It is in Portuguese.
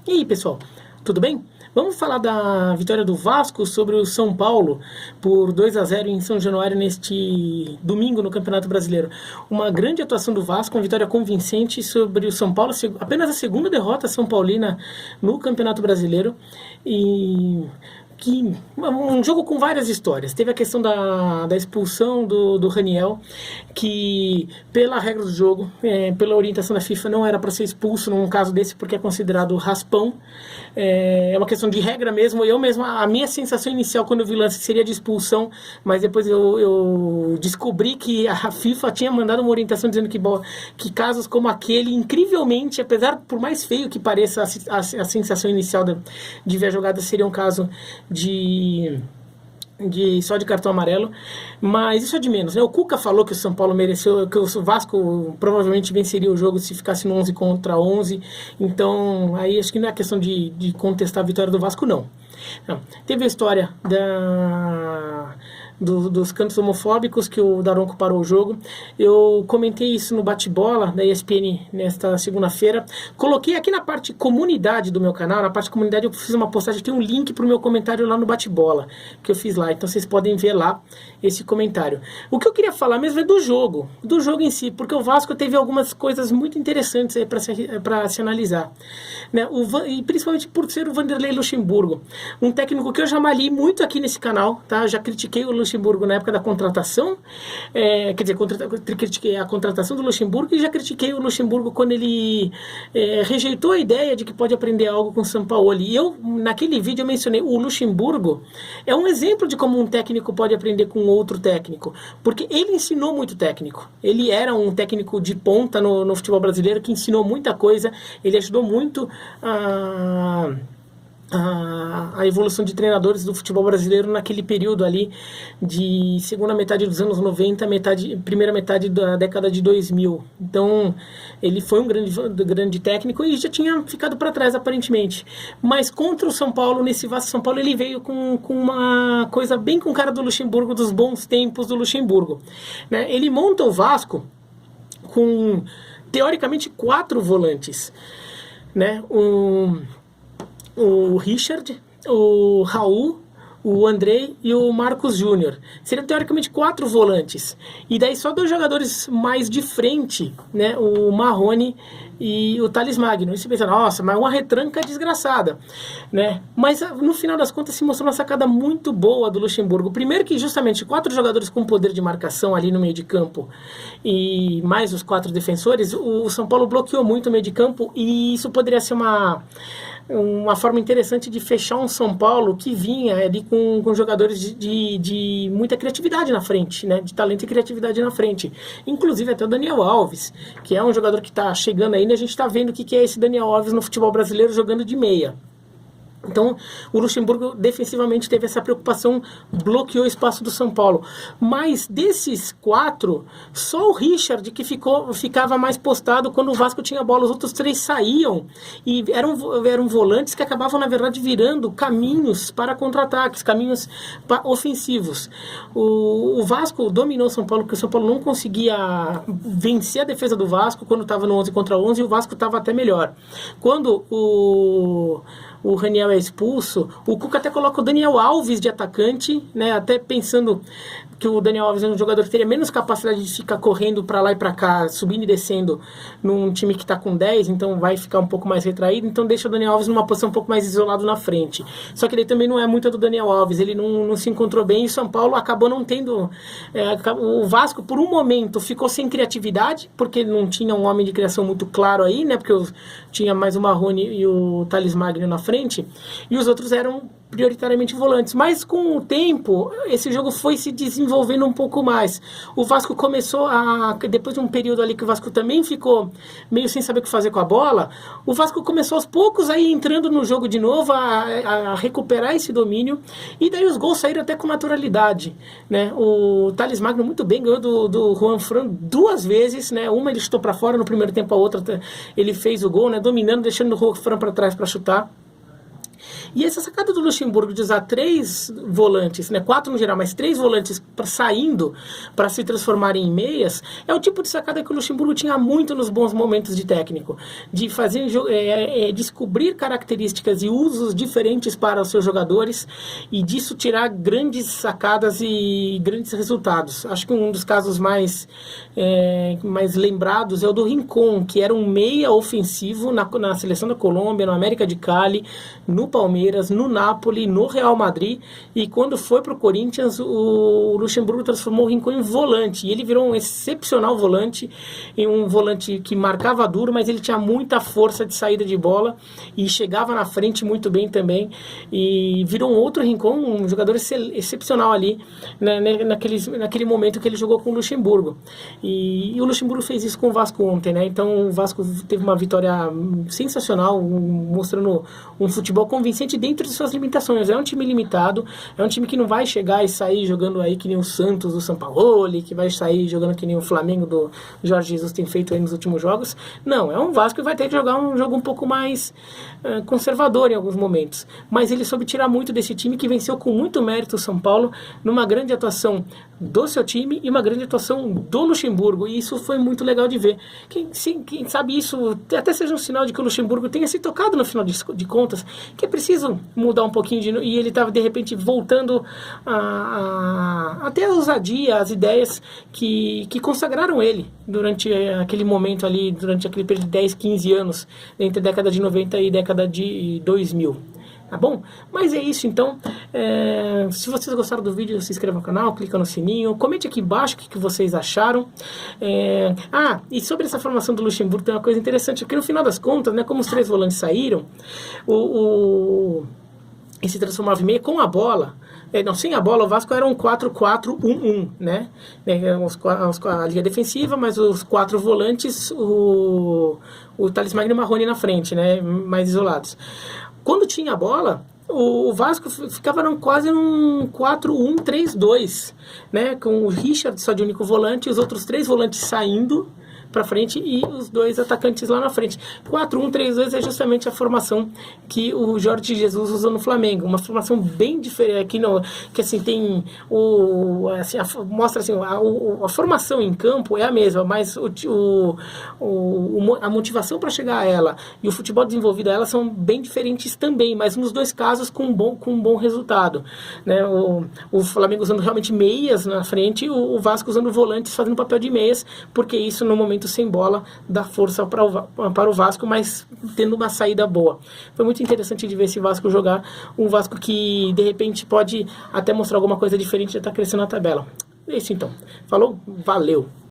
E aí, pessoal, tudo bem? Vamos falar da vitória do Vasco sobre o São Paulo por 2-0 em São Januário neste domingo no Campeonato Brasileiro. Uma grande atuação do Vasco, uma vitória convincente sobre o São Paulo, apenas a segunda derrota são paulina no Campeonato Brasileiro. Um jogo com várias histórias. Teve a questão da expulsão do Raniel, que pela regra do jogo, pela orientação da FIFA, não era para ser expulso num caso desse, porque é considerado raspão. É uma questão de regra mesmo. A minha sensação inicial quando eu vi o lance seria de expulsão, mas depois eu descobri que a FIFA tinha mandado uma orientação dizendo que casos como aquele, incrivelmente, apesar por mais feio que pareça a sensação inicial de ver a jogada, seria um caso só de cartão amarelo, mas isso é de menos, né? O Cuca falou que o São Paulo mereceu, que o Vasco provavelmente venceria o jogo se ficasse no 11 contra 11, então aí acho que não é questão de contestar a vitória do Vasco, não. Teve a história dos cantos homofóbicos, que o Daronco parou o jogo. Eu comentei isso no bate-bola da ESPN nesta segunda-feira. Coloquei aqui na parte comunidade do meu canal, na parte comunidade eu fiz uma postagem, tem um link para o meu comentário lá no bate-bola, que eu fiz lá, então vocês podem ver lá esse comentário. O que eu queria falar mesmo é do jogo em si, porque o Vasco teve algumas coisas muito interessantes aí para se analisar, né? E principalmente por ser o Vanderlei Luxemburgo, um técnico que eu já malhei muito aqui nesse canal, tá? Eu já critiquei o Luxemburgo na época da contratação, critiquei a contratação do Luxemburgo e já critiquei o Luxemburgo quando ele rejeitou a ideia de que pode aprender algo com o Sampaoli. E eu, naquele vídeo, eu mencionei o Luxemburgo é um exemplo de como um técnico pode aprender com outro técnico, porque ele ensinou muito técnico. Ele era um técnico de ponta no futebol brasileiro que ensinou muita coisa, ele ajudou muito a evolução de treinadores do futebol brasileiro naquele período ali de segunda metade dos anos 90, primeira metade da década de 2000. Então ele foi um grande técnico e já tinha ficado para trás aparentemente, mas contra o São Paulo, nesse Vasco São Paulo, ele veio com uma coisa bem com cara do Luxemburgo, dos bons tempos do Luxemburgo, né? Ele monta o Vasco com teoricamente 4 volantes, né? O Richard, o Raul, o Andrei e o Marcos Júnior. Seriam teoricamente 4 volantes. E daí só 2 jogadores mais de frente, né? O Marrone e o Thales Magno. E você pensa, nossa, mas uma retranca desgraçada, né? Mas no final das contas se mostrou uma sacada muito boa do Luxemburgo. Primeiro que justamente 4 jogadores com poder de marcação ali no meio de campo e mais os 4 defensores, o São Paulo bloqueou muito o meio de campo e isso poderia ser uma forma interessante de fechar um São Paulo que vinha ali com jogadores de muita criatividade na frente, né? De talento e criatividade na frente. Inclusive até o Daniel Alves, que é um jogador que está chegando ainda, a gente está vendo o que é esse Daniel Alves no futebol brasileiro jogando de meia. Então, o Luxemburgo defensivamente teve essa preocupação, bloqueou o espaço do São Paulo. Mas desses 4, só o Richard que ficava mais postado quando o Vasco tinha bola. Os outros 3 saíam e eram volantes que acabavam, na verdade, virando caminhos para contra-ataques, caminhos ofensivos. O Vasco dominou o São Paulo, porque o São Paulo não conseguia vencer a defesa do Vasco quando estava no 11 contra 11 e o Vasco estava até melhor. Quando o Raniel é expulso, o Cuca até coloca o Daniel Alves de atacante, né? Até pensando que o Daniel Alves é um jogador que teria menos capacidade de ficar correndo para lá e para cá, subindo e descendo num time que está com 10, então vai ficar um pouco mais retraído, então deixa o Daniel Alves numa posição um pouco mais isolado na frente. Só que ele também não é muito do Daniel Alves, ele não se encontrou bem e o São Paulo acabou não tendo... o Vasco, por um momento, ficou sem criatividade, porque não tinha um homem de criação muito claro aí, né? Porque tinha mais o Marrone e o Thales Magno na frente, e os outros eram prioritariamente volantes, mas com o tempo esse jogo foi se desenvolvendo um pouco mais. O Vasco começou depois de um período ali que o Vasco também ficou meio sem saber o que fazer com a bola, o Vasco começou aos poucos aí entrando no jogo de novo, a recuperar esse domínio, e daí os gols saíram até com naturalidade, né? O Thales Magno muito bem ganhou do Juan Fran 2 vezes, né? Uma ele chutou para fora no primeiro tempo, a outra ele fez o gol, né? Dominando, deixando o Juan Fran para trás para chutar. E essa sacada do Luxemburgo de usar 3 volantes, né, 4 no geral, mas 3 volantes saindo para se transformarem em meias, é o tipo de sacada que o Luxemburgo tinha muito nos bons momentos de técnico, de fazer descobrir características e usos diferentes para os seus jogadores e disso tirar grandes sacadas e grandes resultados. Acho que um dos casos mais lembrados é o do Rincón, que era um meia ofensivo na seleção da Colômbia, no América de Cali, no Palmeiras, no Napoli, no Real Madrid, e quando foi para o Corinthians, o Luxemburgo transformou o Rincón em volante, e ele virou um excepcional volante, em um volante que marcava duro, mas ele tinha muita força de saída de bola, e chegava na frente muito bem também, e virou um outro Rincón, um jogador excepcional ali, naquele momento que ele jogou com o Luxemburgo. E o Luxemburgo fez isso com o Vasco ontem, né? Então o Vasco teve uma vitória sensacional, mostrando um futebol convincente dentro de suas limitações. É um time limitado, é um time que não vai chegar e sair jogando aí que nem o Santos do Sampaoli, que vai sair jogando que nem o Flamengo do Jorge Jesus tem feito aí nos últimos jogos. Não, é um Vasco que vai ter que jogar um jogo um pouco mais conservador em alguns momentos. Mas ele soube tirar muito desse time que venceu com muito mérito o São Paulo, numa grande atuação do seu time e uma grande atuação do Luxemburgo, e isso foi muito legal de ver. Quem sabe isso até seja um sinal de que o Luxemburgo tenha se tocado no final de contas, que é preciso mudar um pouquinho, e ele estava de repente voltando até a ousadia, as ideias que consagraram ele durante aquele momento ali, durante aquele período de 10, 15 anos, entre a década de 90 e década de 2000. Tá bom? Mas é isso, então. Se vocês gostaram do vídeo, se inscreva no canal, clica no sininho, comente aqui embaixo o que vocês acharam. E sobre essa formação do Luxemburgo tem uma coisa interessante, porque no final das contas, né, como os 3 volantes saíram, e se transformava em meia com a bola. Sem a bola, o Vasco era um 4-4-1-1, né? A linha defensiva, mas os 4 volantes, o Thales Magno e o Marrone na frente, né? Mais isolados. Quando tinha a bola, o Vasco ficava quase num 4-1-3-2, né? Com o Richard só de único volante, os outros 3 volantes saindo para frente e os 2 atacantes lá na frente. 4-1-3-2 é justamente a formação que o Jorge Jesus usou no Flamengo, uma formação bem diferente, que assim tem mostra assim, a formação em campo é a mesma, mas a motivação para chegar a ela e o futebol desenvolvido a ela são bem diferentes também, mas nos 2 casos com um bom resultado, né? O Flamengo usando realmente meias na frente, o Vasco usando volantes fazendo papel de meias, porque isso no momento sem bola dá força para o Vasco, mas tendo uma saída boa. Foi muito interessante de ver esse Vasco jogar, um Vasco que de repente pode até mostrar alguma coisa diferente, já está crescendo na tabela. É isso então. Falou? Valeu!